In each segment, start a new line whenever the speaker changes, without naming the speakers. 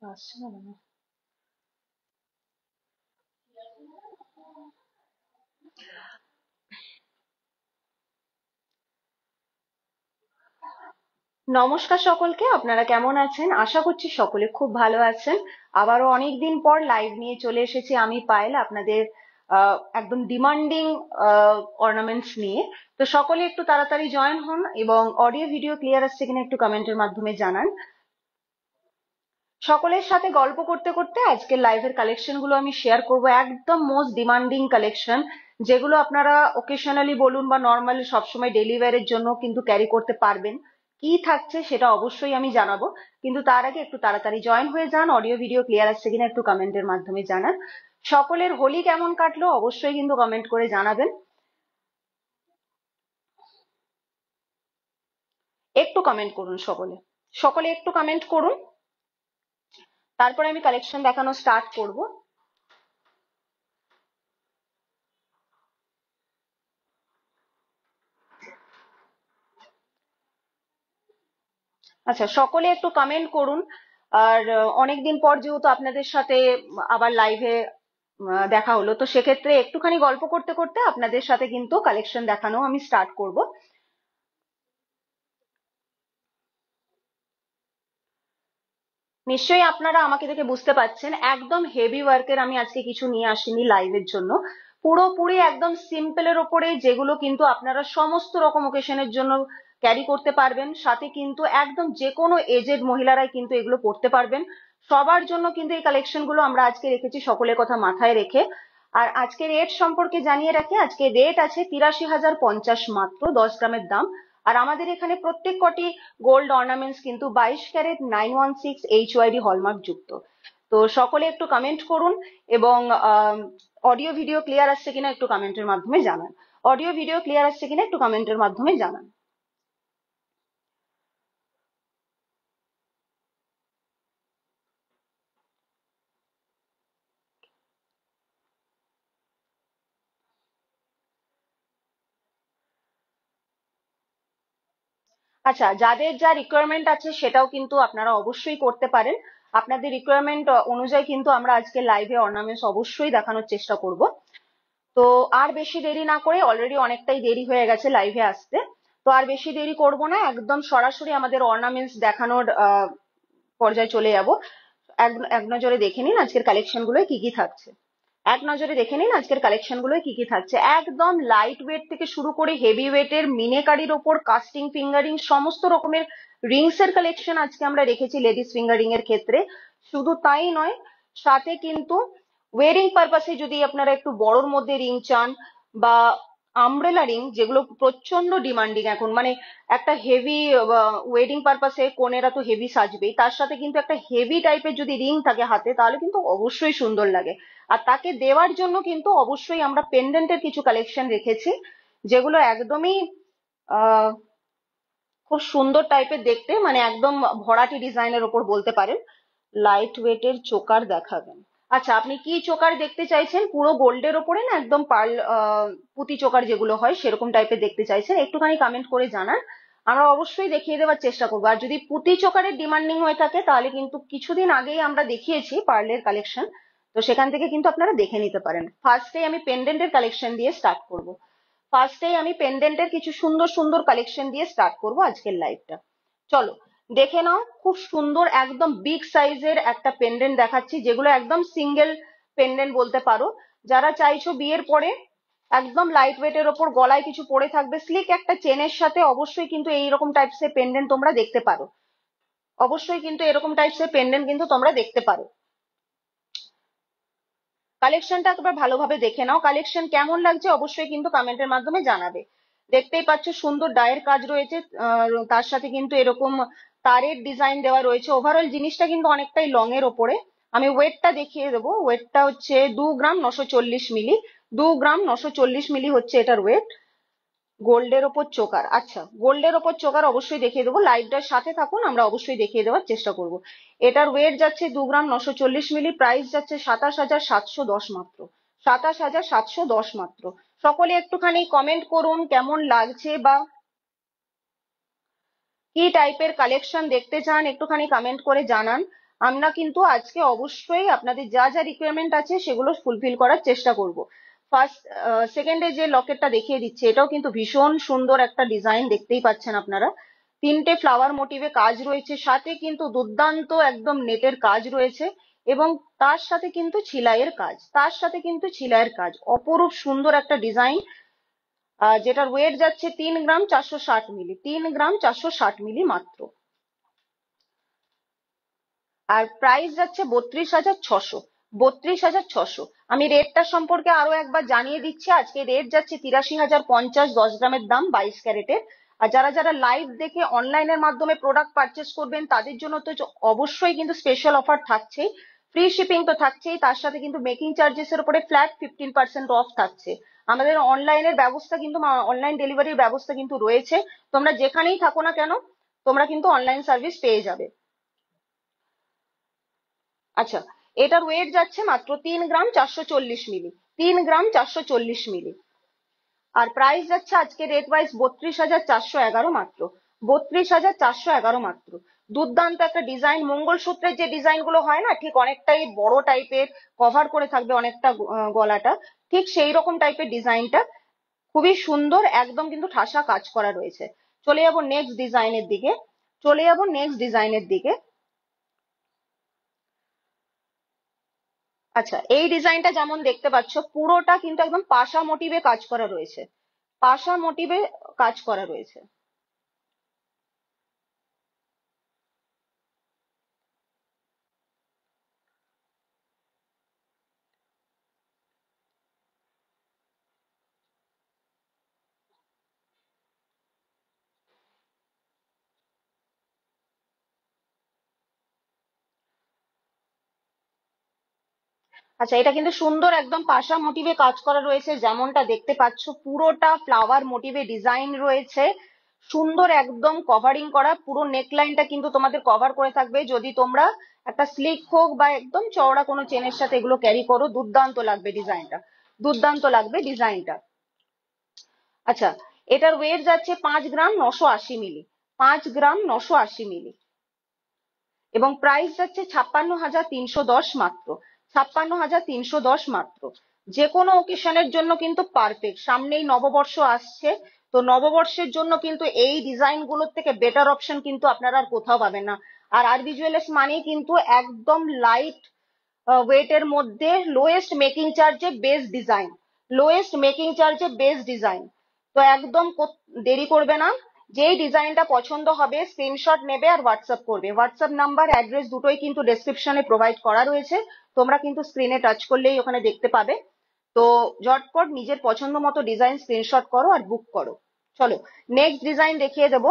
আসছে না কেন? নমস্কার সকলকে, আপনারা কেমন আছেন? আশা করছি সকলে খুব ভালো আছেন। আবারও অনেকদিন পর লাইভ নিয়ে চলে এসেছি আমি পায়েল, আপনাদের একদম ডিমান্ডিং অর্নামেন্টস নিয়ে। তো সকলে একটু তাড়াতাড়ি জয়েন হন এবং অডিও ভিডিও ক্লিয়ার আসছে কিনা একটু কমেন্টের মাধ্যমে জানান। সকলের সাথে গল্প করতে করতে আজকের লাইভের কালেকশন গুলো আমি শেয়ার করব, একদম মোস্ট ডিমান্ডিং কালেকশন, যেগুলো আপনারা ওকেশনালি বলুন বা নর্মাল সবসময় ডেলি ওয়্যারের জন্য কিন্তু ক্যারি করতে পারবেন। কি থাকছে সেটা অবশ্যই আমি জানাবো, কিন্তু তার আগে একটু তাড়াতাড়ি জয়েন হয়ে যান। অডিও ভিডিও ক্লিয়ার আসছে কিনা একটু কমেন্টের মাধ্যমে জানান। সকলের হোলি কেমন কাটলো অবশ্যই কিন্তু কমেন্ট করে জানাবেন। একটু কমেন্ট করুন সকলে, সকলে একটু কমেন্ট করুন, তারপরে আমি কালেকশন দেখানো স্টার্ট করব। আচ্ছা, সকলে একটু কমেন্ট করুন। আর অনেকদিন পর যেহেতু আপনাদের সাথে আবার লাইভে দেখা হলো, তো সেক্ষেত্রে একটুখানি গল্প করতে করতে আপনাদের সাথে কিন্তু কালেকশন দেখানো আমি স্টার্ট করব। নিশ্চয়ই আপনারা আমাকে দেখে বুঝতে পারছেন একদম হেভি ওয়ার্কের আমি আজকে কিছু নিয়ে আসিনি লাইভের জন্য। পুরোপুরি একদম সিম্পলের ওপরে, যেগুলো কিন্তু আপনারা সমস্ত রকম ওকেশনের জন্য ক্যারি করতে পারবেন। সাথে কিন্তু একদম যে কোনো এজেড মহিলারাই কিন্তু এগুলো পড়তে পারবেন। সবার জন্য কিন্তু এই কালেকশন গুলো আমরা আজকে রেখেছি, সকলের কথা মাথায় রেখে। আর আজকে রেট সম্পর্কে জানিয়ে রাখি, আজকে রেট আছে ৮৩,০৫০ মাত্র, 10 গ্রামের দাম। আর আমাদের এখানে প্রত্যেক কটি গোল্ড অর্নামেন্টস কিন্তু 22 ক্যারেট 916 HYD হলমার্ক যুক্ত। তো সকলে একটু কমেন্ট করুন এবং অডিও ভিডিও ক্লিয়ার আসছে কিনা একটু কমেন্টের মাধ্যমে জানান। অডিও ভিডিও ক্লিয়ার আসছে কিনা একটু কমেন্টের মাধ্যমে জানান। আচ্ছা, যাদের যা রিকোয়ারমেন্ট আছে সেটাও কিন্তু আপনারা অবশ্যই করতে পারেন। আপনাদের রিকোয়ারমেন্ট অনুযায়ী কিন্তু আমরা আজকে লাইভে অর্নামেন্টস অবশ্যই দেখানোর চেষ্টা করব। তো আর বেশি দেরি না করে, অলরেডি অনেকটাই দেরি হয়ে গেছে লাইভে আসতে, তো আর বেশি দেরি করব না, একদম সরাসরি আমাদের অর্নামেন্টস দেখানোর পর্যায়ে চলে যাব। এক এক নজরে দেখে নিন আজকের কালেকশন গুলোয় কি কি থাকছে। এক নজরে দেখে নিন আজকের কালেকশন গুলোয় কি কি থাকছে। একদম লাইট ওয়েট থেকে শুরু করে হেভি ওয়েটের মিনেকারির ওপর কাস্টিং ফিঙ্গারিং সমস্ত রকমের রিংস এর কালেকশন আজকে আমরা রেখেছি লেডিস ফিঙ্গারিং এর ক্ষেত্রে। শুধু তাই নয়, সাথে কিন্তু ওয়েডিং পারপাসে যদি আপনারা একটু বড়র মধ্যে রিং চান, বা আমব্রেলা রিং যেগুলো প্রচন্ড ডিমান্ডিং এখন, মানে একটা হেভি ওয়েডিং পারপাসে কনেরা তো হেভি সাজবেই, তার সাথে কিন্তু একটা হেভি টাইপের যদি রিং থাকে হাতে তাহলে কিন্তু অবশ্যই সুন্দর লাগে। আর তাকে দেওয়ার জন্য কিন্তু অবশ্যই আমরা পেন্ডেন্টের কিছু কালেকশন রেখেছি, যেগুলো একদমই আহ খুব সুন্দর টাইপের দেখতে, মানে একদম ভরাটি ডিজাইনের ওপর বলতে পারেন। লাইট ওয়েটের চোকার দেখাবেন? আচ্ছা, আপনি কি চোকার দেখতে চাইছেন? পুরো গোল্ডের ওপরে না একদম পার্ল পুঁতি চোকার যেগুলো হয় সেরকম টাইপের দেখতে চাইছেন? একটুখানি কমেন্ট করে জানান, আমরা অবশ্যই দেখিয়ে দেওয়ার চেষ্টা করবো। আর যদি পুঁতি চোকারের ডিমান্ডিং হয়ে থাকে তাহলে কিন্তু কিছুদিন আগেই আমরা দেখিয়েছি পার্লের কালেকশন, তো সেখান থেকে কিন্তু আপনারা দেখে নিতে পারেন। ফার্স্টে আমি পেন্ডেন্টের কালেকশন দিয়ে স্টার্ট করব। ফার্স্টেই আমি পেন্ডেন্টের কিছু সুন্দর সুন্দর কালেকশন দিয়ে স্টার্ট করব আজকের লাইভটা। চলো দেখে নাও, খুব সুন্দর একদম বিগ সাইজের একটা পেন্ডেন্ট দেখাচ্ছি, যেগুলো একদম সিঙ্গেল পেন্ডেন্ট বলতে পারো। যারা চাইছো বিয়ের পরে একদম লাইট ওয়েটের ওপর গলায় কিছু পরে থাকবে স্লিক একটা চেনের সাথে, অবশ্যই কিন্তু এইরকম টাইপস এর পেন্ডেন্ট তোমরা দেখতে পারো। অবশ্যই কিন্তু এরকম টাইপস এর পেন্ডেন্ট কিন্তু তোমরা দেখতে পারো। কালেকশনটা একবার ভালোভাবে দেখে নাও, কালেকশন কেমন লাগছে অবশ্যই কিন্তু কমেন্টের মাধ্যমে জানাবে। দেখতেই পাচ্ছ সুন্দর ডায়ের কাজ রয়েছে, তার সাথে কিন্তু এরকম তারের ডিজাইন দেওয়া রয়েছে। ওভারঅল জিনিসটা কিন্তু অনেকটাই লং এর ওপরে। আমি ওয়েটটা দেখিয়ে দেবো, ওয়েটটা হচ্ছে 2 গ্রাম 940 মিলি। 2 গ্রাম 940 মিলি হচ্ছে এটার ওয়েট। গোল্ডের ওপর চোকার, আচ্ছা গোল্ডের ওপর চোকার অবশ্যই দেখিয়ে দেবো, লাইভটার সাথে থাকুন, আমরা অবশ্যই দেখিয়ে দেওয়ার চেষ্টা করব। এটার ওয়েট যাচ্ছে 2 গ্রাম 940 মিলি, প্রাইস যাচ্ছে ২৭,৭১০ মাত্র। ২৭,৭১০ মাত্র। সকলে একটুখানি কমেন্ট করুন কেমন লাগছে, বা কি টাইপের কালেকশন দেখতে চান একটুখানি কমেন্ট করে জানান। আমরা কিন্তু আজকে অবশ্যই আপনাদের যা যা রিকোয়ারমেন্ট আছে সেগুলো ফুলফিল করার চেষ্টা করব। ফার্স্ট সেকেন্ডে যে লকেটটা দেখিয়ে দিচ্ছে, এটাও কিন্তু ভীষণ সুন্দর একটা ডিজাইন, দেখতেই পাচ্ছেন আপনারা। তিনটে ফ্লাওয়ার মোটিভে কাজ রয়েছে, সাথে কিন্তু দুর্দান্ত একদম নেটের কাজ রয়েছে, এবং তার সাথে কিন্তু ছিলাইয়ের কাজ, অপরূপ সুন্দর একটা ডিজাইন। যেটার ওয়েট যাচ্ছে 3 গ্রাম 460 মিলি, 3 গ্রাম 460 মিলি মাত্র। আর প্রাইস যাচ্ছে 32,600, 32,600। আমি রেটটা সম্পর্কে আরো একবার জানিয়ে দিচ্ছি। আজকে রেট যাচ্ছে 83,050, 10 গ্রামের দাম, 22 ক্যারেটের। আর যারা যারা লাইভ দেখে অনলাইনের মাধ্যমে প্রোডাক্ট পারচেস করবেন তাদের জন্য তো অবশ্যই কিন্তু স্পেশাল অফার থাকছেই, ফ্রি শিপিং তো থাকছেই, তার সাথে কিন্তু মেকিং চার্জেস এর উপরে ফ্ল্যাট 15% অফ থাকছে। আমাদের অনলাইনের ব্যবস্থা কিন্তু, অনলাইন ডেলিভারির ব্যবস্থা কিন্তু রয়েছে। তোমরা যেখানেই থাকো না কেন, তোমরা কিন্তু অনলাইন সার্ভিস পেয়ে যাবে। আচ্ছা, এটার ওয়েট যাচ্ছে মাত্র 3 গ্রাম 440 মিলি, 3 গ্রাম 440 মিলি। আর প্রাইস যাচ্ছে আজকে রেট ওয়াইজ 32,411 মাত্র, 32,411 মাত্র। দুর্দান্ত একটা ডিজাইন, মঙ্গলসূত্রের যে ডিজাইন গুলো হয় না, ঠিক অনেকটাই বড় টাইপের, কভার করে থাকবে অনেকটা গলাটা, ঠিক সেই রকম টাইপের ডিজাইনটা, খুবই সুন্দর, একদম কিন্তু ঠাসা কাজ করা রয়েছে। চলে যাব নেক্সট ডিজাইনের দিকে, চলে যাব নেক্সট ডিজাইনের দিকে। আচ্ছা, এই ডিজাইনটা যেমন দেখতে পাচ্ছ, পুরোটা কিন্তু একদম পাশা মোটিভে কাজ করা রয়েছে, পাশা মোটিভে কাজ করা রয়েছে। আচ্ছা, এটা কিন্তু সুন্দর একদম পাশা মোটিভে কাজ করা রয়েছে, যেমনটা দেখতে পাচ্ছ পুরোটা ফ্লাওয়ার মোটিভে ডিজাইন রয়েছে, সুন্দর একদম কভারিং করা, পুরো নেক লাইনটা কিন্তু তোমাদের কভার করে থাকবে। যদি তোমরা একটা স্লিক হোক বা একদম চওড়া কোনো চেনের সাথে এগুলো ক্যারি করো, দুর্দান্ত লাগবে ডিজাইনটা, দুর্দান্ত লাগবে ডিজাইনটা। আচ্ছা, এটার ওয়েট যাচ্ছে 5 গ্রাম 980 মিলি, 5 গ্রাম 980 মিলি। এবং প্রাইস যাচ্ছে 56,310 মাত্র, 56,310 মাত্র। যে কোনো ওকেশনের জন্য কিন্তু পারফেক্ট। সামনেই নববর্ষ আসছে, তো নববর্ষের জন্য কিন্তু এই ডিজাইন গুলোর থেকে বেটার অপশন কিন্তু আপনারা আর কোথাও পাবেন না। আর আরবি জুয়েলার্স মানেই কিন্তু একদম লাইট ওয়েট এর মধ্যে লোয়েস্ট মেকিং চার্জে বেস্ট ডিজাইন, লোয়েস্ট মেকিং চার্জে বেস্ট ডিজাইন। তো একদম দেরি করবে না, যেই ডিজাইনটা পছন্দ হবে স্ক্রিনশট নেবে আর হোয়াটসঅ্যাপ করবে। হোয়াটসঅ্যাপ নাম্বার অ্যাড্রেস দুটোই কিন্তু ডেসক্রিপশনে প্রোভাইড করা রয়েছে, তোমরা কিন্তু স্ক্রিনে টাচ করলেই ওখানে দেখতে পাবে। তো ঝটপট নিজের পছন্দ মতো ডিজাইন স্ক্রিনশট করো আর বুক করো। চলো নেক্সট ডিজাইন দেখিয়ে দেবো,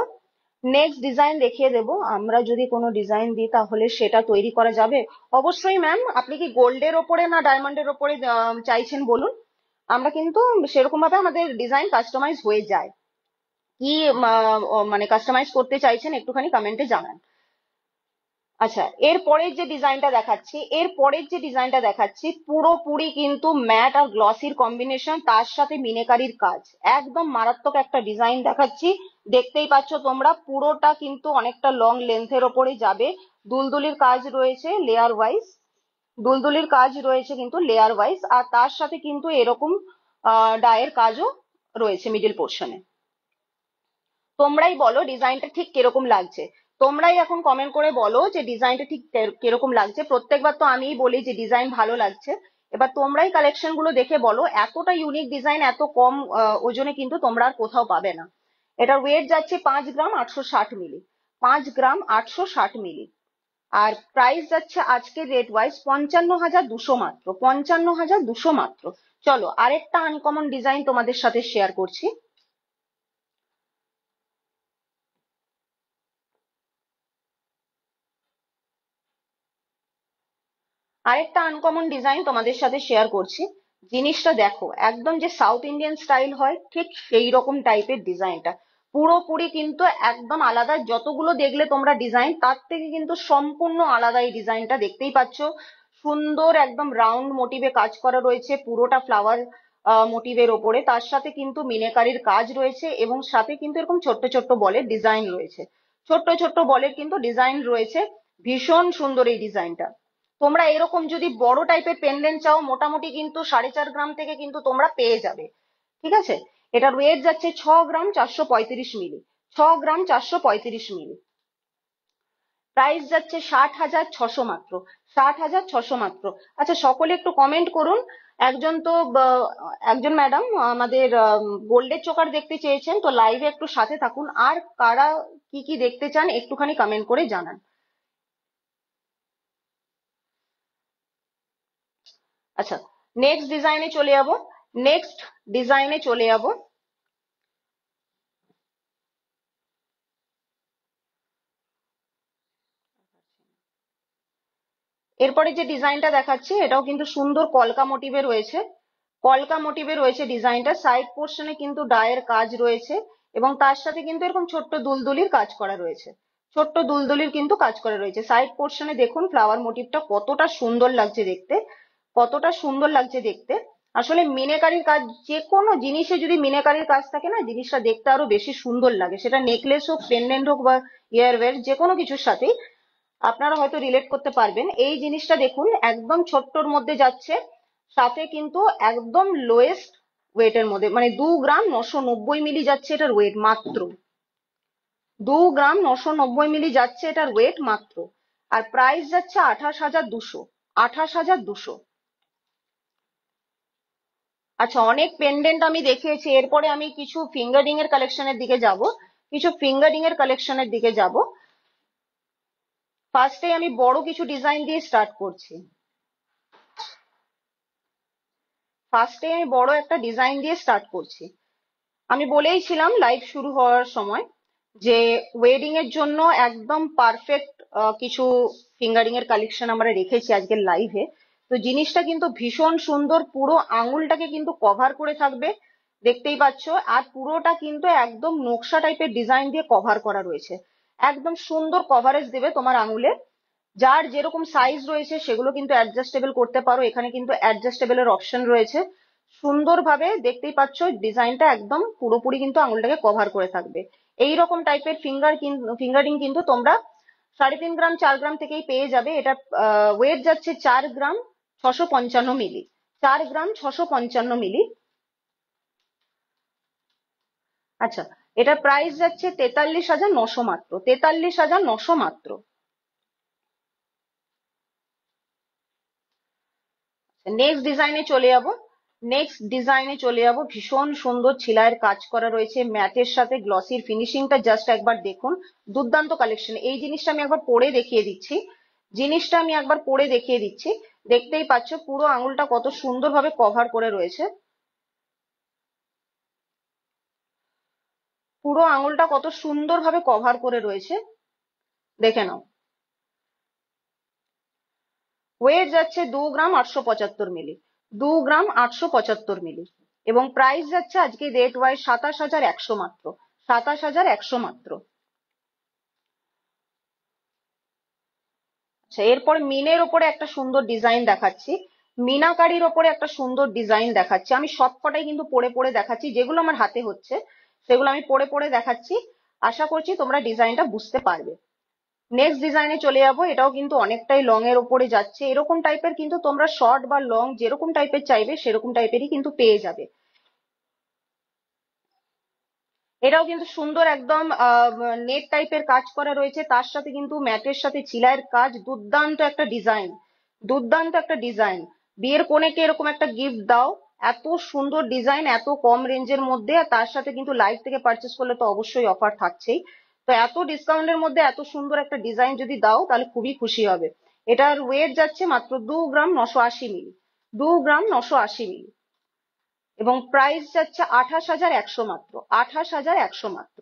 নেক্সট ডিজাইন দেখিয়ে দেবো। আমরা যদি কোনো ডিজাইন দিই তাহলে সেটা তৈরি করা যাবে। অবশ্যই ম্যাম, আপনি কি গোল্ডের ওপরে না ডায়মন্ডের ওপরে চাইছেন বলুন, আমরা কিন্তু সেরকম ভাবে আমাদের ডিজাইন কাস্টমাইজ হয়ে যায়। কি মানে কাস্টমাইজ করতে চাইছেন একটুখানি কমেন্টে জানান। আচ্ছা, এর পরের যে ডিজাইনটা দেখাচ্ছি পুরোপুরি কিন্তু ম্যাট আর গ্লসির কম্বিনেশন, তার সাথে মিনেকারির কাজ, একদম মারাত্মক একটা ডিজাইন দেখাচ্ছি। দেখতেই পাচ্ছ তোমরা, পুরোটা কিন্তু অনেকটা লং লেন্থের ওপরে যাবে, দুলদুলির কাজ রয়েছে লেয়ার ওয়াইজ, দুলদুলির কাজ রয়েছে কিন্তু লেয়ার ওয়াইজ, আর তার সাথে কিন্তু এরকম ডায়ের কাজও রয়েছে মিডিল পোর্শনে। তোমরাই বলো ডিজাইনটা ঠিক কিরকম লাগছে, তোমরাই এখন কমেন্ট করে বলো যে ডিজাইনটা ঠিক কিরকম লাগছে। প্রত্যেকবার তো আমিই বলি যে ডিজাইন ভালো লাগছে, এবার তোমরাই কালেকশন গুলো দেখে বলো। এতটা ইউনিক ডিজাইন এত কম ওজনে কিন্তু তোমরা আর কোথাও পাবে না। এটার ওয়েট যাচ্ছে 5 গ্রাম 860 মিলি, 5 গ্রাম 860 মিলি। আর প্রাইস যাচ্ছে আজকে রেট ওয়াইজ 55,200 মাত্র, 55,200 মাত্র। চলো আরেকটা আনকমন ডিজাইন তোমাদের সাথে শেয়ার করছি, আরেকটা আনকমন ডিজাইন তোমাদের সাথে শেয়ার করছি। জিনিসটা দেখো, একদম যে সাউথ ইন্ডিয়ান স্টাইল হয় ঠিক সেই রকম টাইপের ডিজাইনটা, পুরোপুরি কিন্তু একদম আলাদা। যতগুলো দেখলে তোমরা ডিজাইন, তার থেকে কিন্তু সম্পূর্ণ আলাদা এই ডিজাইনটা। দেখতেই পাচ্ছ সুন্দর একদম রাউন্ড মোটিভে কাজ করা রয়েছে, পুরোটা ফ্লাওয়ার মোটিভের ওপরে, তার সাথে কিন্তু মিনাকারির কাজ রয়েছে, এবং সাথে কিন্তু এরকম ছোট্ট ছোট্ট বলের ডিজাইন রয়েছে, ছোট্ট ছোট্ট বলের কিন্তু ডিজাইন রয়েছে। ভীষণ সুন্দর এই ডিজাইনটা। তোমরা এরকম যদি বড় টাইপের পেন্ডেন্ট চাও, মোটামুটি কিন্তু 4.5 গ্রাম থেকে কিন্তু তোমরা পেয়ে যাবে। ঠিক আছে, এটার ওয়েট যাচ্ছে 6 গ্রাম 435 মিলি। 6 গ্রাম 435 মিলি। প্রাইস যাচ্ছে 60,600 মাত্র। 60,600 মাত্র। আচ্ছা, সকলে একটু কমেন্ট করুন। একজন তো একজন ম্যাডাম আমাদের গোল্ডের চোকার দেখতে চেয়েছেন, তো লাইভে একটু সাথে থাকুন। আর কারা কি কি দেখতে চান একটুখানি কমেন্ট করে জানান। আচ্ছা, নেক্সট ডিজাইনে চলে যাব। নেক্সট ডিজাইনে চলে যাব। এরপরে যে ডিজাইনটা দেখাচ্ছি এটাও কিন্তু সুন্দর কলকা মোটিভে রয়েছে। কলকা মোটিভে রয়েছে ডিজাইনটা। সাইড পোর্শনে কিন্তু ডায়ের কাজ রয়েছে এবং তার সাথে কিন্তু এরকম ছোট্ট দুলদুলির কাজ করা রয়েছে। ছোট্ট দুলদুলির কিন্তু কাজ করা রয়েছে সাইড পোর্শনে। দেখুন ফ্লাওয়ার মোটিভটা কতটা সুন্দর লাগছে দেখতে, কতটা সুন্দর লাগছে দেখতে। আসলে মিনাকারির কাজ, যে কোনো জিনিসে যদি মিনাকারির কাজ থাকে না, জিনিসটা দেখতে আরো বেশি সুন্দর লাগে। সেটা নেকলেস হোক, পেন্ডেন্ট হোক বা ইয়ারওয়্যার, যে কোনো কিছুর সাথেই আপনারা হয়তো রিলেট করতে পারবেন। এই জিনিসটা দেখুন একদম ছোট্টর মধ্যে যাচ্ছে, সাথে কিন্তু একদম লোয়েস্ট ওয়েটের মধ্যে, মানে 2 গ্রাম 990 মিলি যাচ্ছে এটার ওয়েট মাত্র। 2 গ্রাম 990 মিলি যাচ্ছে এটার ওয়েট মাত্র। আর প্রাইস যাচ্ছে 28,200। 28,200। আচ্ছা, অনেক পেন্ডেন্ট আমি দেখিয়েছি, এরপরে আমি কিছু ফিঙ্গারিং এর কালেকশনের দিকে যাব। কিছু ফিঙ্গারিং এর কালেকশনের দিকে যাব। ফার্স্টে আমি বড় কিছু ডিজাইন দিয়ে স্টার্ট করছি। ফার্স্টে আমি বড় একটা ডিজাইন দিয়ে স্টার্ট করছি। আমি বলেইছিলাম লাইভ শুরু হওয়ার সময় যে ওয়েডিং এর জন্য একদম পারফেক্ট কিছু ফিঙ্গারিং এর কালেকশন আমরা রেখেছি আজকের লাইভে। তো জিনিসটা কিন্তু ভীষণ সুন্দর, পুরো আঙুলটাকে কিন্তু কভার করে থাকবে, দেখতেই পাচ্ছ। আর পুরোটা কিন্তু একদম নকশা টাইপের ডিজাইন দিয়ে কভার করা রয়েছে। একদম সুন্দর কভারেজ দেবে তোমার আঙুলে। যার যেরকম সাইজ রয়েছে সেগুলো কিন্তু অ্যাডজাস্টেবল করতে পারো, এখানে কিন্তু অ্যাডজাস্টেবলের অপশন রয়েছে। সুন্দরভাবে দেখতেই পাচ্ছ ডিজাইনটা একদম পুরোপুরি কিন্তু আঙুলটাকে কভার করে থাকবে। এই রকম টাইপের ফিঙ্গারিং কিন্তু তোমরা 3.5 গ্রাম 4 গ্রাম থেকেই পেয়ে যাবে। এটা ওয়েট যাচ্ছে 4 গ্রাম 655 মিলি। 4 গ্রাম 655 মিলি। আচ্ছা, এটা প্রাইস যাচ্ছে 43,900 মাত্র। 43,900 মাত্র। নেক্সট ডিজাইনে চলে যাব। নেক্সট ডিজাইনে চলে যাব। ভীষণ সুন্দর ছিলাইয়ের কাজ করা রয়েছে ম্যাটের সাথে। গ্লসির ফিনিশিংটা জাস্ট একবার দেখুন, দুর্দান্ত কালেকশন। এই জিনিসটা আমি একবার পরে দেখিয়ে দিচ্ছি। জিনিসটা আমি একবার পরে দেখিয়ে দিচ্ছি। দেখতেই পাচ্ছ পুরো আঙুলটা কত সুন্দরভাবে কভার করে রয়েছে। পুরো আঙুলটা কত সুন্দরভাবে কভার করে রয়েছে, দেখে নাও। ওয়েট যাচ্ছে 2 গ্রাম 875 মিলি। 2 গ্রাম 875 মিলি। এবং প্রাইস যাচ্ছে আজকে রেট ওয়াইজ 27,100 মাত্র। 27,100 মাত্র। আচ্ছা, এরপর মিনের ওপরে একটা সুন্দর ডিজাইন দেখাচ্ছি। মিনাকারির ওপরে একটা সুন্দর ডিজাইন দেখাচ্ছি। আমি সবকটাই কিন্তু পরে পরে দেখাচ্ছি, যেগুলো আমার হাতে হচ্ছে সেগুলো আমি পরে পরে দেখাচ্ছি। আশা করছি তোমরা ডিজাইনটা বুঝতে পারবে। নেক্সট ডিজাইনে চলে যাবো। এটাও কিন্তু অনেকটাই লং এর ওপরে যাচ্ছে। এরকম টাইপের কিন্তু তোমরা শর্ট বা লং যেরকম টাইপের চাইবে সেরকম টাইপেরই কিন্তু পেয়ে যাবে। এটাও কিন্তু সুন্দর একদম নেট টাইপের কাজ করা রয়েছে, তার সাথে কিন্তু ম্যাটের সাথে চিলাইয়ের কাজ। দুর্দান্ত একটা ডিজাইন, দুর্দান্ত একটা ডিজাইন। বিয়ের কনেকে এরকম একটা গিফট দাও, এত সুন্দর ডিজাইন এত কম রেঞ্জের মধ্যে। আর তার সাথে কিন্তু লাইভ থেকে পারচেস করলে তো অবশ্যই অফার থাকছেই। তো এত ডিসকাউন্টের মধ্যে এত সুন্দর একটা ডিজাইন যদি দাও তাহলে খুবই খুশি হবে। এটার ওয়েট যাচ্ছে মাত্র 2 গ্রাম 980 মিলি। 2 গ্রাম 980 মিলি। এবং প্রাইস যাচ্ছে 28,100 মাত্র। 28,100 মাত্র।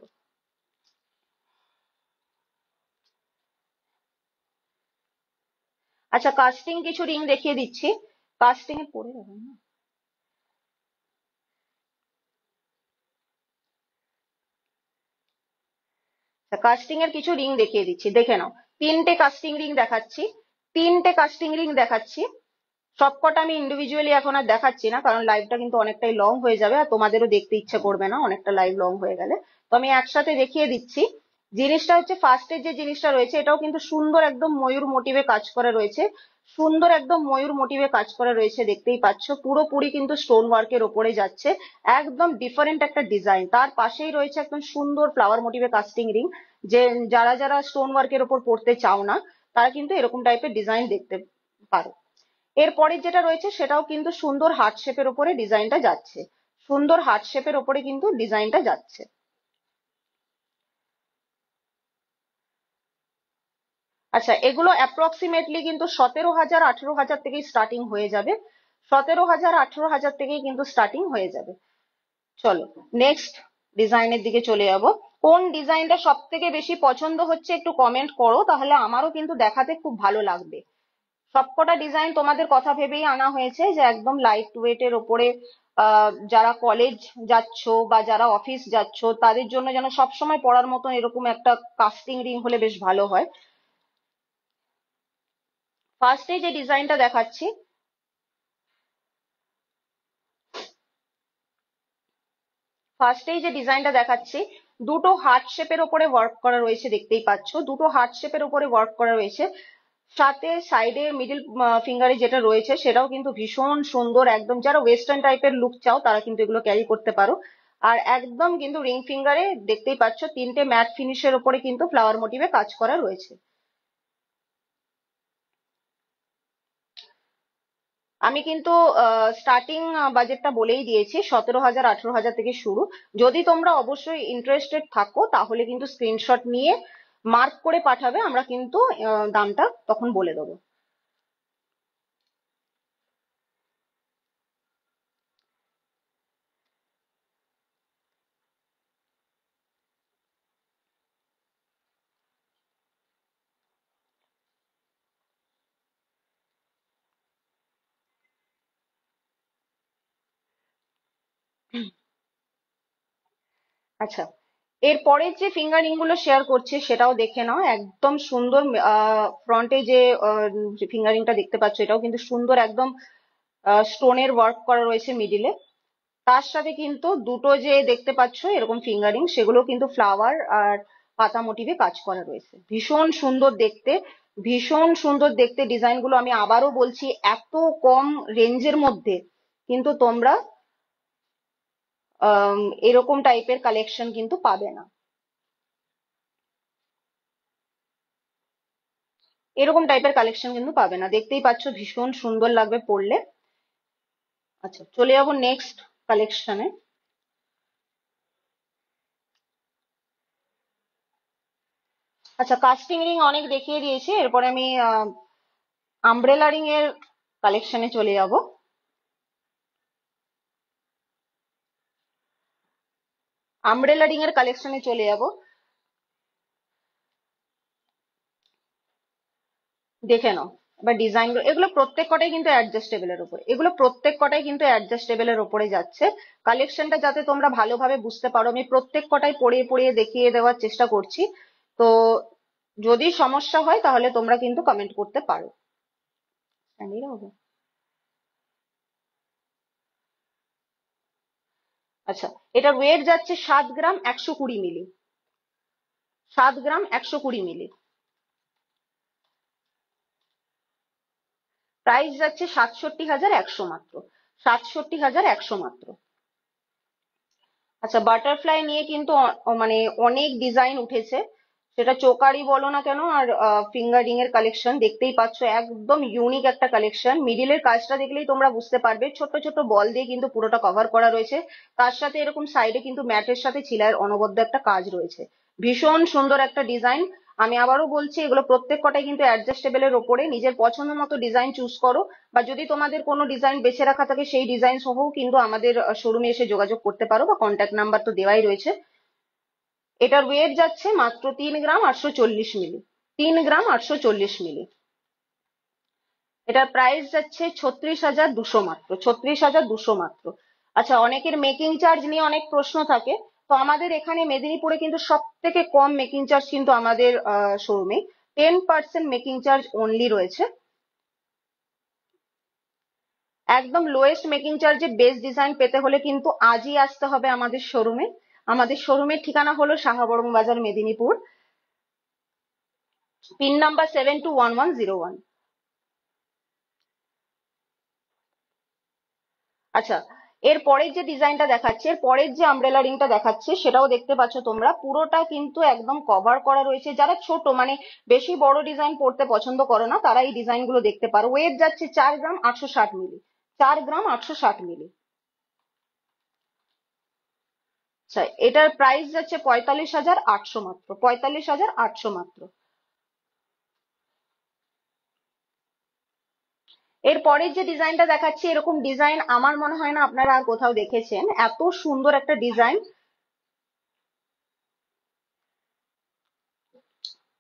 আচ্ছা, কাস্টিং কিছু রিং দেখিয়ে দিচ্ছি। কাস্টিং এ পরে যাবে না। কাস্টিং এর কিছু রিং দেখিয়ে দিচ্ছি, দেখে নাও। তিনটে কাস্টিং রিং দেখাচ্ছি। তিনটে কাস্টিং রিং দেখাচ্ছি। সবকটা আমি ইন্ডিভিজুয়ালি এখন আর দেখাচ্ছি না, কারণ লাইভটা কিন্তু অনেকটাই লং হয়ে যাবে আর তোমাদেরও দেখতে ইচ্ছে করবে না অনেকটা লাইভ লং হয়ে গেলে। তো আমি একসাথে দেখিয়ে দিচ্ছি। জিনিসটা হচ্ছে ফার্স্টের যে জিনিসটা রয়েছে এটাও কিন্তু সুন্দর একদম ময়ূর মোটিভে কাজ করা রয়েছে, সুন্দর একদম ময়ূর মোটিভে কাজ করা রয়েছে, দেখতেই পাচ্ছ পুরোপুরি কিন্তু স্টোন ওয়ার্কের ওপরে যাচ্ছে, একদম ডিফারেন্ট একটা ডিজাইন। তার পাশেই রয়েছে একদম সুন্দর ফ্লাওয়ার মোটিভে কাস্টিং রিং, যে যারা যারা স্টোন ওয়ার্কের ওপর পড়তে চাও না তারা কিন্তু এরকম টাইপের ডিজাইন দেখতে পারো। এরপরে যেটা রয়েছে সেটাও কিন্তু সুন্দর হার্ট শেপের ওপরে ডিজাইনটা যাচ্ছে, সুন্দর হার্ট শেপের ওপরে কিন্তু ডিজাইনটা যাচ্ছে। আচ্ছা, এগুলো অ্যাপ্রক্সিমেটলি কিন্তু 17,000 18,000 থেকেই স্টার্টিং হয়ে যাবে, 17,000 18,000 থেকেই কিন্তু স্টার্টিং হয়ে যাবে। চলো নেক্সট ডিজাইনের দিকে চলে যাব। কোন ডিজাইনটা সব থেকে বেশি পছন্দ হচ্ছে একটু কমেন্ট করো, তাহলে আমারও কিন্তু দেখাতে খুব ভালো লাগবে। সবকটা ডিজাইন তোমাদের কথা ভেবেই আনা হয়েছে, যে একদম লাইট ওয়েটের ওপরে যারা কলেজ যাচ্ছ বা যারা অফিস যাচ্ছ তাদের জন্য যেন সবসময় পড়ার মতন এরকম একটা কাস্টিং রিং হলে বেশ ভালো হয়। ফার্স্টে যে ডিজাইনটা দেখাচ্ছি, ফার্স্টেই যে ডিজাইনটা দেখাচ্ছি দুটো হার্ট শেপের ওপরে ওয়ার্ক করা রয়েছে, দেখতেই পাচ্ছ দুটো হার্ট শেপের ওপরে ওয়ার্ক করা রয়েছে, সাথে সাইডে মিডিল ফিঙ্গারে যেটা রয়েছে সেটাও কিন্তু ভীষণ সুন্দর, একদম যারা ওয়েস্টার্ন টাইপের লুক চাও তারা কিন্তু এগুলো ক্যারি করতে পারো। আর একদম কিন্তু রিং ফিঙ্গারে দেখতেই পাচ্ছ তিনটে ম্যাট ফিনিশের ওপরে কিন্তু ফ্লাওয়ার মোটিভে কাজ করা রয়েছে। আমি কিন্তু স্টার্টিং বাজেটটা বলেই দিয়েছি, 17,000 18,000 থেকে শুরু। যদি তোমরা অবশ্যই ইন্টারেস্টেড থাকো তাহলে কিন্তু স্ক্রিনশট নিয়ে মার্ক করে পাঠাবে, আমরা কিন্তু দামটা তখন বলে দেবো। আচ্ছা, এরপরের যে ফিঙ্গারিং গুলো শেয়ার করছি সেটাও দেখে নাও, একদম সুন্দর। ফ্রন্টে যে ফিঙ্গারিংটা দেখতে পাচ্ছ এটাও কিন্তু সুন্দর, একদম স্টোনের ওয়ার্ক করা রয়েছে মিডিলে। তার সাথে কিন্তু দুটো যে দেখতে পাচ্ছ এরকম ফিঙ্গারিং সেগুলো কিন্তু ফ্লাওয়ার আর পাতা মোটিভে কাজ করা রয়েছে, ভীষণ সুন্দর দেখতে, ভীষণ সুন্দর দেখতে ডিজাইন গুলো। আমি আবারও বলছি এত কম রেঞ্জের মধ্যে কিন্তু তোমরা এরকম টাইপের কালেকশন কিন্তু পাবে না, এরকম টাইপের কালেকশন কিন্তু পাবে না, দেখতেই পাচ্ছ ভীষণ সুন্দর লাগবে পরলে। আচ্ছা, চলে যাবো নেক্সট কালেকশনে। আচ্ছা, কাস্টিং রিং অনেক দেখিয়ে দিয়েছি, এরপরে আমি আমব্রেলা রিং এর কালেকশনে চলে যাব। আমব্রেলা রিং এর কালেকশনে চলে যাব, দেখে নাও এবার ডিজাইন। এগুলো প্রত্যেক কটাই কিন্তু অ্যাডজাস্টেবল এর উপরে, এগুলো প্রত্যেক কটাই কিন্তু অ্যাডজাস্টেবল এর উপরে যাচ্ছে। কালেকশনটা যাতে তোমরা ভালোভাবে বুঝতে পারো আমি প্রত্যেক কটাই পড়িয়ে পড়িয়ে দেখিয়ে দেওয়ার চেষ্টা করছি, তো যদি সমস্যা হয় তাহলে তোমরা কিন্তু কমেন্ট করতে পারো। আচ্ছা, এটার ওয়েট যাচ্ছে 7 গ্রাম 120 মিলি, 7 গ্রাম 120 মিলি। প্রাইস যাচ্ছে 67,100 মাত্র, 67,100 মাত্র। আচ্ছা, বাটারফ্লাই নিয়ে কিন্তু মানে অনেক ডিজাইন উঠেছে, সেটা চোকারই বলো না কেন আর ফিঙ্গারিং এর কালেকশন দেখতেই পাচ্ছ, একদম ইউনিক একটা কালেকশন। মিডিলের কাজটা দেখলেই তোমরা বুঝতে পারবে, ছোট ছোট বল দিয়ে কিন্তু পুরোটা কভার করা রয়েছে, তার সাথে এরকম সাইডে কিন্তু ম্যাটের সাথে ছিলার অনবদ্য একটা কাজ রয়েছে, ভীষণ সুন্দর একটা ডিজাইন। আমি আবারও বলছি এগুলো প্রত্যেক কটাই কিন্তু অ্যাডজাস্টেবল এর ওপরে, নিজের পছন্দ মতো ডিজাইন চুজ করো, বা যদি তোমাদের কোনো ডিজাইন বেছে রাখা থাকে সেই ডিজাইন সহও কিন্তু আমাদের শোরুমে এসে যোগাযোগ করতে পারো, বা কন্ট্যাক্ট নাম্বার তো দেওয়াই রয়েছে। এটার ওয়েট যাচ্ছে মাত্র 3 গ্রাম 840 মিলি, 3 গ্রাম 840 মিলি। এটার প্রাইস যাচ্ছে 36,200 মাত্র, 36,200 মাত্র। আচ্ছা, অনেকের মেকিং চার্জ নিয়ে অনেক প্রশ্ন থাকে, তো আমাদের এখানে মেদিনীপুরে কিন্তু সব থেকে কম মেকিং চার্জ কিন্তু আমাদের শোরুমে 10% মেকিং চার্জ অনলি রয়েছে, একদম লোয়েস্ট মেকিং চার্জে বেস্ট ডিজাইন পেতে হলে কিন্তু আজই আসতে হবে আমাদের শোরুমে। আমাদের শোরুমের ঠিকানা হলো সাহাবরম বাজার, মেদিনীপুর। Pin number 721101। আচ্ছা, এর পরের যে ডিজাইনটা দেখাচ্ছে, এর পরের যে আমব্রেলা রিংটা দেখাচ্ছে সেটাও দেখতে পাচ্ছ তোমরা, পুরোটা কিন্তু একদম কভার করা রয়েছে। যারা ছোট মানে বেশি বড় ডিজাইন পড়তে পছন্দ করো না তারা এই ডিজাইন গুলো দেখতে পারো। ওয়েট যাচ্ছে 4 গ্রাম 860 মিলি, 4 গ্রাম 860 মিলি। আচ্ছা, এটার প্রাইস যাচ্ছে 45,800 মাত্র, 45,800 মাত্র। এর পরের যে ডিজাইনটা দেখাচ্ছি, এরকম ডিজাইন আমার মনে হয় না আপনারা আর কোথাও দেখেছেন, এত সুন্দর একটা ডিজাইন।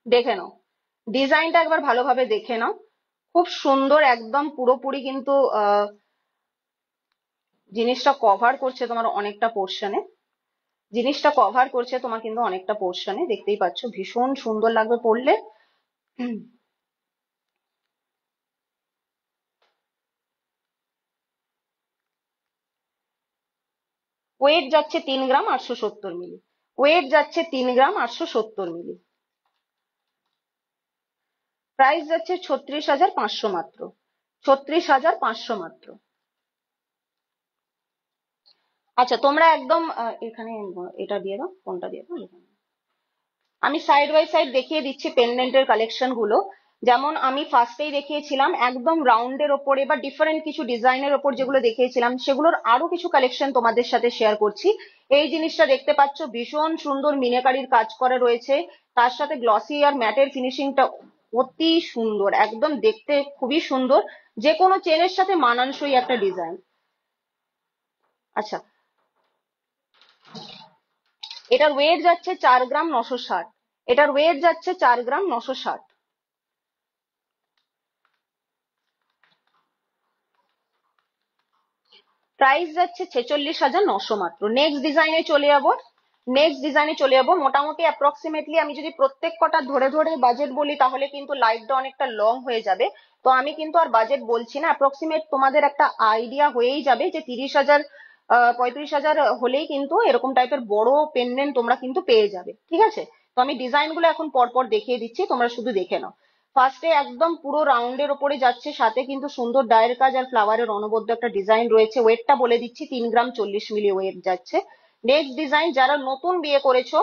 দেখে নাও, ডিজাইনটা একবার ভালোভাবে দেখে নাও, খুব সুন্দর একদম পুরোপুরি কিন্তু জিনিসটা কভার করছে তোমার অনেকটা পোর্শনে, জিনিসটা কভার করছে তোমার কিন্তু অনেকটা পোর্শনে, দেখতেই পাচ্ছ ভীষণ সুন্দর লাগবে পরলে। ওয়েট যাচ্ছে 3 গ্রাম 870 মিলি, ওয়েট যাচ্ছে 3 গ্রাম 870 মিলি। প্রাইস যাচ্ছে 36,500 মাত্র, 36,500 মাত্র। আচ্ছা, তোমরা একদম এখানে এটা দিয়ে দাও, কোনটা দিয়ে দাও এখানে। আমি সাইড বাই সাইড দেখিয়ে দিচ্ছি পেন্ডেন্টের কালেকশন গুলো। যেমন আমি ফার্স্টেই দেখিয়েছিলাম একদম রাউন্ডের ওপরে বা ডিফারেন্ট কিছু ডিজাইনের ওপর যেগুলো দেখিয়েছিলাম সেগুলোর আরো কিছু কালেকশন তোমাদের সাথে শেয়ার করছি। এই জিনিসটা দেখতে পাচ্ছ, ভীষণ সুন্দর মিনাকারির কাজ করা রয়েছে, তার সাথে গ্লসি আর ম্যাটের ফিনিশিংটা অতি সুন্দর, একদম দেখতে খুবই সুন্দর, যে কোনো চেনের সাথে মানানসই একটা ডিজাইন। আচ্ছা, এটার ওয়েট যাচ্ছে 4 গ্রাম 960, এটার ওয়েট যাচ্ছে 4 গ্রাম 960। প্রাইস যাচ্ছে 46,900 মাত্র। নেক্সট ডিজাইনে চলে যাবো, নেক্সট ডিজাইনে চলে যাবো। মোটামুটি অ্যাপ্রক্সিমেটলি আমি যদি প্রত্যেক কটা ধরে ধরে বাজেট বলি তাহলে কিন্তু লাইভটা অনেকটা লং হয়ে যাবে। তো আমি কিন্তু আর বাজেট বলছি না, অ্যাপ্রক্সিমেট তোমাদের একটা আইডিয়া হয়েই যাবে যে 30,000 35,000 হলেই কিন্তু এরকম টাইপের বড় পেন্ডেন্ট তোমরা কিন্তু পেয়ে যাবে, ঠিক আছে? তো আমি ডিজাইন গুলো এখন পরপর দেখিয়ে দিচ্ছি, তোমরা শুধু দেখে নাও। ফার্স্টে একদম পুরো রাউন্ডের ওপরে যাচ্ছে, সাথে কিন্তু সুন্দর ডায়ের কাজ আর ফ্লাওয়ারের অনবদ্য একটা ডিজাইন রয়েছে। ওয়েটটা বলে দিচ্ছি, 3 গ্রাম 40 মিলি ওয়েট যাচ্ছে। নেক্সট ডিজাইন, যারা নতুন বিয়ে করেছো,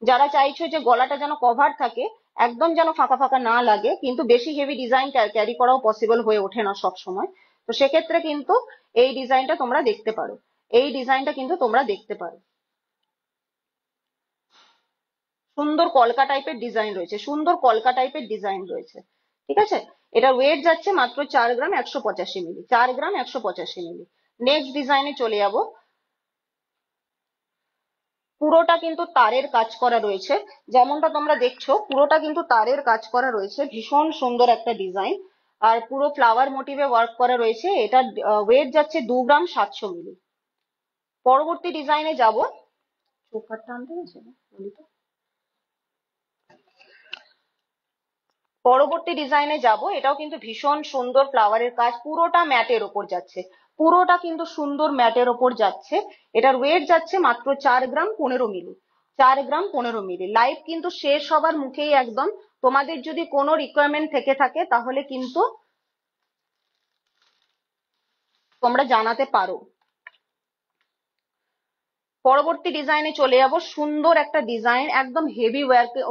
যারা চাইছো যে গলাটা যেন কভার থাকে, একদম যেন ফাঁকা ফাঁকা না লাগে, কিন্তু বেশি হেভি ডিজাইন ক্যারি করাও পসিবল হয়ে ওঠে না সব সময়, তো সেক্ষেত্রে কিন্তু এই ডিজাইনটা তোমরা দেখতে পারো, এই ডিজাইনটা কিন্তু তোমরা দেখতে পারো। সুন্দর কলকা টাইপের ডিজাইন রয়েছে, সুন্দর কলকা টাইপের ডিজাইন রয়েছে, ঠিক আছে? এটা ওয়েট যাচ্ছে মাত্র 4 গ্রাম 185 মিলি, 4 গ্রাম 185 মিলি। নেক্সট ডিজাইনে চলে যাব। পুরোটা কিন্তু তারের কাজ করা রয়েছে, যেমনটা তোমরা দেখছো পুরোটা কিন্তু তারের কাজ করা রয়েছে, ভীষণ সুন্দর একটা ডিজাইন। আর পুরো ফ্লাওয়ার মোটিভে ওয়ার্ক করা রয়েছে। এটা ওয়েট যাচ্ছে 2 গ্রাম 700 মিলি। পরবর্তী ডিজাইনে যাব। চোকারটা আনতে গেছে না? বলি তো। পরবর্তী ডিজাইনে যাব, এটাও কিন্তু ভীষণ সুন্দর ফ্লাওয়ারের কাজ, পুরোটা ম্যাটের ওপর যাচ্ছে, পুরোটা কিন্তু সুন্দর ম্যাটের ওপর যাচ্ছে। এটার ওয়েট যাচ্ছে মাত্র 4 গ্রাম 15 মিলি, 4 গ্রাম 15 মিলি। লাইভ কিন্তু শেষ হবার মুখেই একদম, তোমাদের যদি কোনো রিকোয়ারমেন্ট থেকে থাকে তাহলে কিন্তু তোমরা জানাতে পারো। পরবর্তী ডিজাইনে চলে যাব। সুন্দর একটা ডিজাইন, একদম হেভি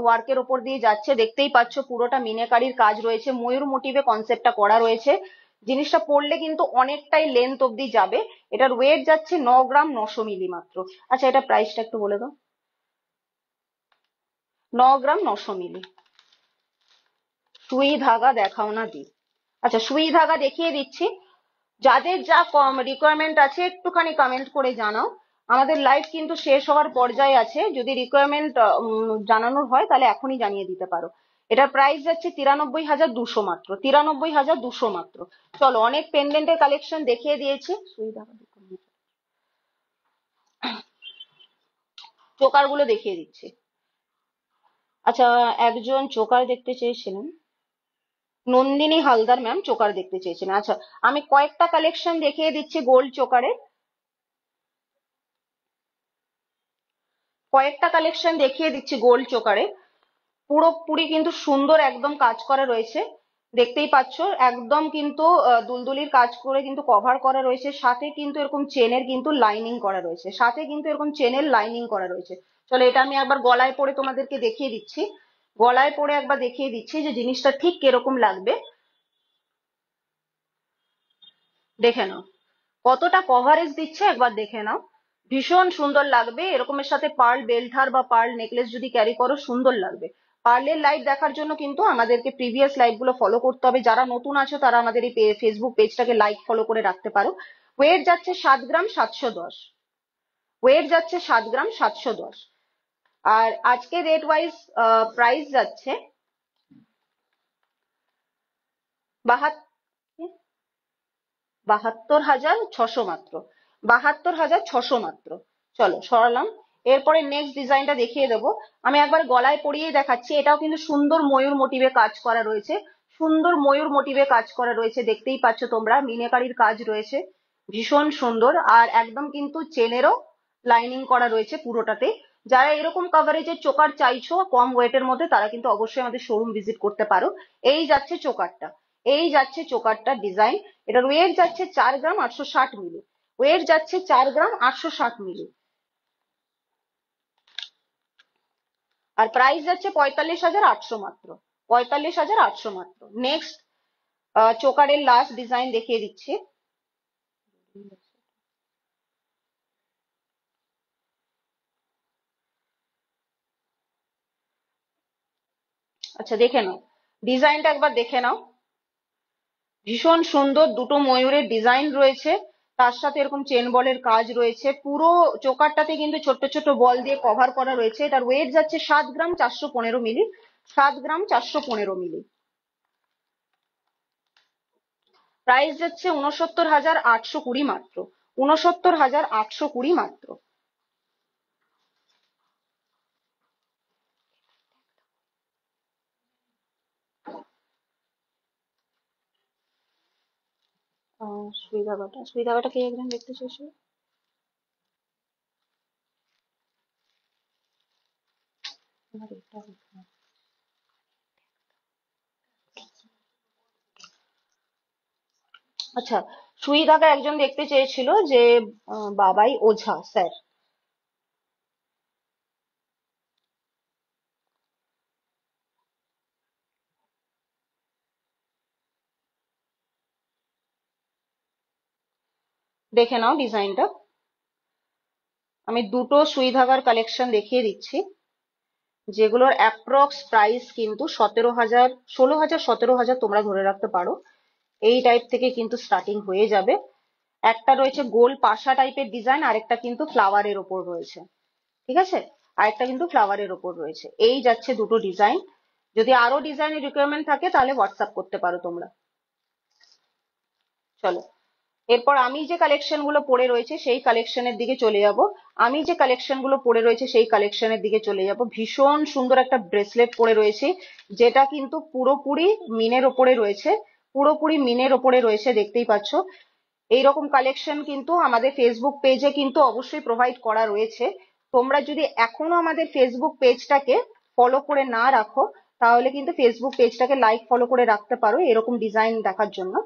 ওয়ার্কের ওপর দিয়ে যাচ্ছে, দেখতেই পাচ্ছ পুরোটা মিনাকারির কাজ রয়েছে, ময়ূর মোটিভে কনসেপ্টটা করা রয়েছে। জিনিসটা পরলে কিন্তু অনেকটাই লেন্থ অব্দি যাবে। এটার ওয়েট যাচ্ছে 9 গ্রাম 900 মিলি মাত্র। আচ্ছা, এটা প্রাইসটা একটু বলে দাও। 9 গ্রাম 900 মিলি। সুই ধাগা দেখাও না দি। আচ্ছা, সুই ধাগা দেখিয়ে দিচ্ছি। যাদের যা কম রিকোয়ারমেন্ট আছে একটুখানি কমেন্ট করে জানাও। আমাদের লাইভ কিন্তু শেষ হওয়ার পর্যায়ে আছে, যদি রিকোয়ারমেন্ট জানানোর হয় তাহলে এখনই জানিয়ে দিতে পারো। এটার প্রাইস যাচ্ছে 93,200 মাত্র, 93,200 মাত্র। চলো, অনেক পেন্ডেন্টের কালেকশন দেখিয়ে দিয়েছি, চোকার গুলো দেখিয়ে দিচ্ছি। আচ্ছা, একজন চোকার দেখতে চেয়েছিলেন, নন্দিনী হালদার ম্যাম চোকার দেখতে চেয়েছিলেন। আচ্ছা, আমি কয়েকটা কালেকশন দেখিয়ে দিচ্ছি গোল্ড চোকারের, কয়েকটা কালেকশন দেখিয়ে দিচ্ছি গোল্ড চোকারে। পুরোপুরি কিন্তু সুন্দর একদম কাজ করা রয়েছে, দেখতেই পাচ্ছ। একদম কিন্তু দুলদুলির কাজ করে কিন্তু কভার করা রয়েছে, সাথে কিন্তু এরকম চেনের কিন্তু লাইনিং করা রয়েছে, সাথে কিন্তু এরকম চেনের লাইনিং করা রয়েছে। চলো এটা আমি একবার গলায় পরে তোমাদেরকে দেখিয়ে দিচ্ছি, গলায় পরে একবার দেখিয়ে দিচ্ছি যে জিনিসটা ঠিক কিরকম লাগবে। দেখে নাও কতটা কভারেজ দিচ্ছে, একবার দেখে নাও। ভীষণ সুন্দর লাগবে, এরকমের সাথে পার্ল বেল্ট বা পার্ল নেকলেস যদি ক্যারি করো সুন্দর লাগবে। পার্লের লাইভ দেখার জন্য কিন্তু আমাদেরকে প্রিভিয়াস লাইভ গুলো ফলো করতে হবে, যারা নতুন আছো তারা আমাদের এই ফেসবুক পেজটাকে লাইক ফলো করে রাখতে পারো। ওয়েট যাচ্ছে 7 গ্রাম 710, ওয়েট যাচ্ছে 7 গ্রাম 710। আর আজকে রেট ওয়াইজ প্রাইস যাচ্ছে 72,600 মাত্র, 72,600 মাত্র। চলো সরালাম। এরপরে নেক্সট ডিজাইনটা দেখিয়ে দেবো। আমি একবার গলায় পরিয়ে দেখাচ্ছি, এটাও কিন্তু সুন্দর ময়ূর মোটিভে কাজ করা রয়েছে, সুন্দর ময়ূর মোটিভে কাজ করা রয়েছে, দেখতেই পাচ্ছ তোমরা মিনাকারির কাজ রয়েছে, ভীষণ সুন্দর। আর একদম কিন্তু চেনেরও লাইনিং করা রয়েছে পুরোটাতে। যারা এরকম কভারেজের চোকার চাইছো কম ওয়েটের মধ্যে, তারা কিন্তু অবশ্যই আমাদের শোরুম ভিজিট করতে পারো। এই যাচ্ছে চোকারটা, এই যাচ্ছে চোকারটা ডিজাইন। এটার ওয়েট যাচ্ছে 4 গ্রাম 860 মিলি, ওয়েট যাচ্ছে 4 গ্রাম 860 মিলি। আর প্রাইস যাচ্ছে 45,800 মাত্র, 45,800 মাত্র। নেক্সট চোকারের লাস্ট ডিজাইন দেখিয়ে দিচ্ছি। আচ্ছা দেখে নাও, ডিজাইনটা একবার দেখে নাও, ভীষণ সুন্দর দুটো ময়ূরের ডিজাইন রয়েছে, তার সাথে এরকম চেন বলের কাজ রয়েছে, পুরো চোকারটাতে কিন্তু ছোট্ট ছোট্ট বল দিয়ে কভার করা রয়েছে। এটার ওয়েট যাচ্ছে 7 গ্রাম 415 মিলি, 7 গ্রাম 415 মিলি। প্রাইস যাচ্ছে 69,820 মাত্র, 69,820 মাত্র। সুই ধাগাটা কে একজন দেখতে চাইছিল। আচ্ছা, সুই ধাগা একজন দেখতে চেয়েছিল যে বাবাই ওঝা স্যার। দেখে নাও ডিজাইনটা, আমি দুটো সুই ধাগার কালেকশন দেখিয়ে দিচ্ছি, যেগুলোর অ্যাপ্রক্স প্রাইস কিন্তু 17,000 16,000 17,000 তোমরা ধরে রাখতে পারো। এই টাইপ থেকে কিন্তু স্টার্টিং হয়ে যাবে। একটা রয়েছে গোল পাশা টাইপের ডিজাইন, আরেকটা কিন্তু ফ্লাওয়ারের ওপর রয়েছে, ঠিক আছে, আরেকটা কিন্তু ফ্লাওয়ারের ওপর রয়েছে। এই যাচ্ছে দুটো ডিজাইন। যদি আরো ডিজাইনের রিকোয়ারমেন্ট থাকে তাহলে হোয়াটসঅ্যাপ করতে পারো তোমরা। চলো এরপর আমি যে কালেকশন গুলো পড়ে রয়েছে সেই কালেকশনের দিকে চলে যাব, আমি যে কালেকশন গুলো পড়ে রয়েছে সেই কালেকশনের দিকে চলে যাব। ভীষণ সুন্দর একটা ব্রেসলেট পরে রয়েছে, যেটা কিন্তু পুরোপুরি মিনের ওপরে রয়েছে, পুরোপুরি মিনের ওপরে রয়েছে, দেখতেই পাচ্ছ। এইরকম কালেকশন কিন্তু আমাদের ফেসবুক পেজে কিন্তু অবশ্যই প্রোভাইড করা রয়েছে। তোমরা যদি এখনো আমাদের ফেসবুক পেজটাকে ফলো করে না রাখো, তাহলে কিন্তু ফেসবুক পেজটাকে লাইক ফলো করে রাখতে পারো এরকম ডিজাইন দেখার জন্য।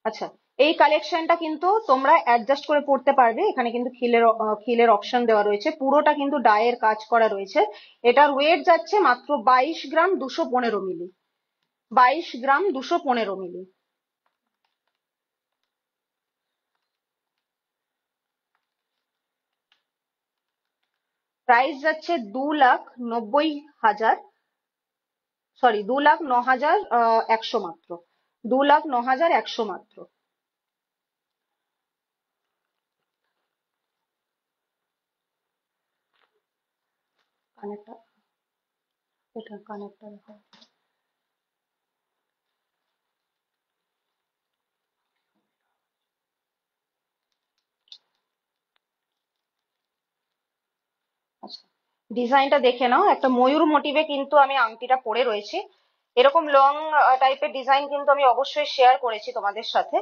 আচ্ছা, এই কালেকশনটা কিন্তু তোমরা অ্যাডজাস্ট করে পড়তে পারবে, এখানে কিন্তু খিলের অপশন দেওয়া রয়েছে, পুরোটা কিন্তু ডায়ের কাজ করা রয়েছে। এটার ওয়েট যাচ্ছে মাত্র 22 গ্রাম 215 মিলি, 22 গ্রাম 215 মিলি। প্রাইস যাচ্ছে 2,90,000, সরি 2,09,100 মাত্র, 2,09,100 মাত্র। কানেরটা, এটা কানেরটা দেখো। আচ্ছা, ডিজাইনটা দেখে নাও, একটা ময়ূর মোটিভে কিন্তু আমি আংটিটা পরে রয়েছি। এরকম লং টাইপের ডিজাইন কিন্তু আমি অবশ্যই শেয়ার করেছি তোমাদের সাথে।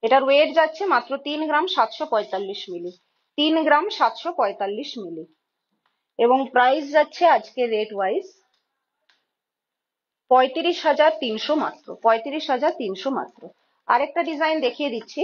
এটার ওয়েট যাচ্ছে মাত্র 3 গ্রাম 745 মিলি, 3 গ্রাম 745 মিলি, এবং প্রাইস যাচ্ছে আজকে রেট ওয়াইজ 35,300 মাত্র, 35,300 মাত্র। আরেকটা ডিজাইন দেখিয়ে দিচ্ছি,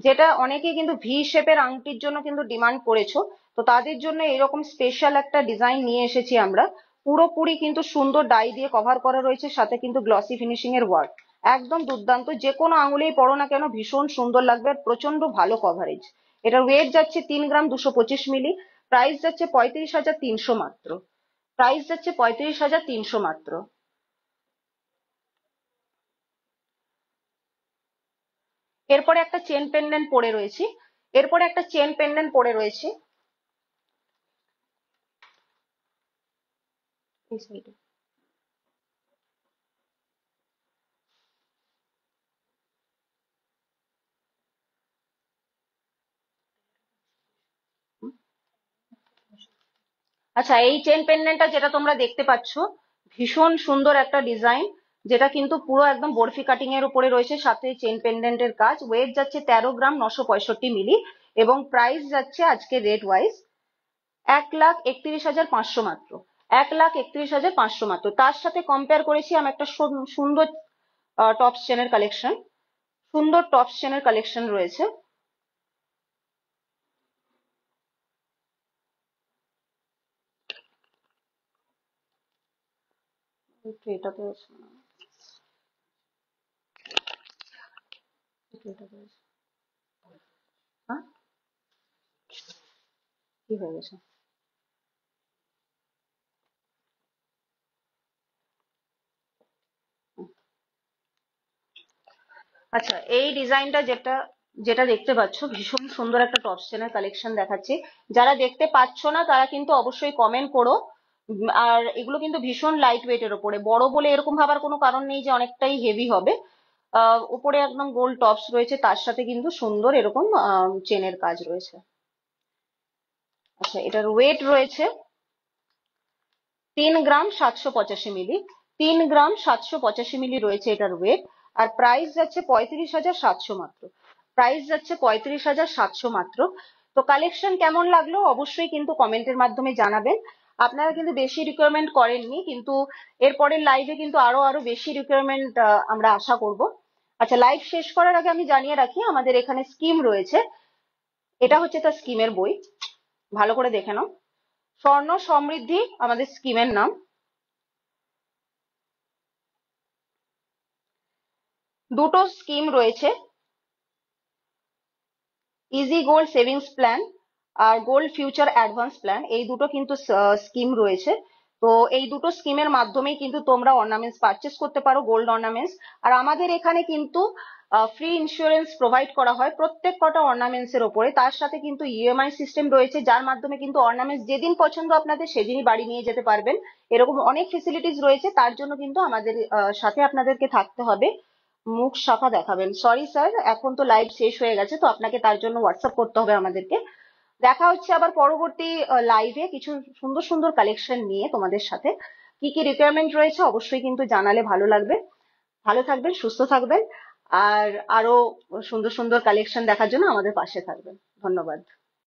যেটা অনেকে কিন্তু ভি শেপের আংটির জন্য কিন্তু ডিমান্ড করেছো, তো তাদের জন্য এরকম স্পেশাল একটা ডিজাইন নিয়ে এসেছি আমরা। পুরোপুরি কিন্তু সুন্দর ডাই দিয়ে কভার করা রয়েছে, সাথে কিন্তু গ্লসি ফিনিশিং এর ওয়ার্ক, একদম দুর্দান্ত। যে কোনো আঙুলেই পরো না কেন ভীষণ সুন্দর লাগবে, আর প্রচন্ড ভালো কভারেজ। এটার ওয়েট যাচ্ছে 3 গ্রাম 225 মিলি, প্রাইস যাচ্ছে 35,300 মাত্র, প্রাইস যাচ্ছে 35,300 মাত্র। এরপরে একটা চেন পেন্ডেন্ট পরে রয়েছি, এরপরে একটা চেন পেন্ডেন্ট পরে রয়েছি এই সাইডে। আচ্ছা, এই চেন পেন্ডেন্টটা যেটা তোমরা দেখতে পাচ্ছ, ভীষণ সুন্দর একটা ডিজাইন, যেটা কিন্তু পুরো একদম বরফি কাটিং এর উপরে রয়েছে, সাথে চেন পেন্ডেন্টের কাজ। ওয়েট যাচ্ছে 13 গ্রাম 965 মিলি, এবং প্রাইস যাচ্ছে আজকে রেট ওয়াইজ 1,31,500 মাত্র, 1,31,500 মাত্র। তার সাথে কম্পেয়ার করেছি আমি একটা সুন্দর টপস চেনের কালেকশন, সুন্দর টপস চেনের কালেকশন রয়েছে। একটু এটাতে আছে না, একটু এটাতে আছে। হ্যাঁ, কি হয়ে গেছে? আচ্ছা, এই ডিজাইনটা যেটা যেটা দেখতে পাচ্ছ, ভীষণ সুন্দর একটা টপস চেনের কালেকশন দেখাচ্ছি। যারা দেখতে পাচ্ছ না তারা কিন্তু অবশ্যই কমেন্ট করো। আর এগুলো কিন্তু ভীষণ লাইট ওয়েট এর উপরে, বড় বলে এরকম ভাবার কোনো কারণ নেই যে অনেকটাই হেভি হবে। উপরে একদম গোল টপস রয়েছে, তার সাথে কিন্তু সুন্দর এরকম চেনের কাজ রয়েছে। আচ্ছা, এটার ওয়েট রয়েছে 3 গ্রাম 785 মিলি, 3 গ্রাম 785 মিলি রয়েছে এটার ওয়েট। আর প্রাইস যাচ্ছে 35,700 মাত্র, প্রাইস যাচ্ছে 35,700 মাত্র। তো কালেকশন কেমন লাগলো অবশ্যই কিন্তু কমেন্টের মাধ্যমে জানাবেন। আপনারা কিন্তু বেশি রিকোয়ারমেন্ট করেননি, কিন্তু এরপরের লাইভে কিন্তু আরো আরো বেশি রিকোয়ারমেন্ট আমরা আশা করব। আচ্ছা, লাইভ শেষ করার আগে আমি জানিয়ে রাখি, আমাদের এখানে স্কিম রয়েছে। এটা হচ্ছে তার স্কিমের বই, ভালো করে দেখে নাও। স্বর্ণ সমৃদ্ধি আমাদের স্কিমের নাম। দুটো স্কিম রয়েছে, ইজি গোল্ড সেভিংস প্ল্যান আর গোল্ড ফিউচার অ্যাডভান্স প্ল্যান, এই দুটো কিন্তু স্কিম রয়েছে। তো এই দুটো স্কিমের মাধ্যমেই কিন্তু তোমরা অর্নামেন্টস পারচেস করতে পারো, গোল্ড অর্নামেন্টস। আর আমাদের এখানে কিন্তু ফ্রি ইন্স্যুরেন্স প্রোভাইড করা হয় প্রত্যেক কটা অর্নামেন্টস এর ওপরে। তার সাথে কিন্তু ইএমআই সিস্টেম রয়েছে, যার মাধ্যমে কিন্তু অর্নামেন্টস যেদিন পছন্দ আপনাদের সেদিনই বাড়ি নিয়ে যেতে পারবেন। এরকম অনেক ফেসিলিটিস রয়েছে, তার জন্য কিন্তু আমাদের সাথে আপনাদেরকে থাকতে হবে। মুখ শাখা দেখাবেন, সরি স্যার, এখন তো লাইভ শেষ হয়ে গেছে, তো আপনাকে তার জন্য হোয়াটসঅ্যাপ করতে হবে আমাদেরকে। দেখা হচ্ছে আবার পরবর্তী লাইভে কিছু সুন্দর সুন্দর কালেকশন নিয়ে তোমাদের সাথে। কি কি রিকোয়ারমেন্ট রয়েছে অবশ্যই কিন্তু জানালে ভালো লাগবে। ভালো থাকবেন, সুস্থ থাকবেন, আর আরো সুন্দর সুন্দর কালেকশন দেখার জন্য আমাদের পাশে থাকবেন। ধন্যবাদ।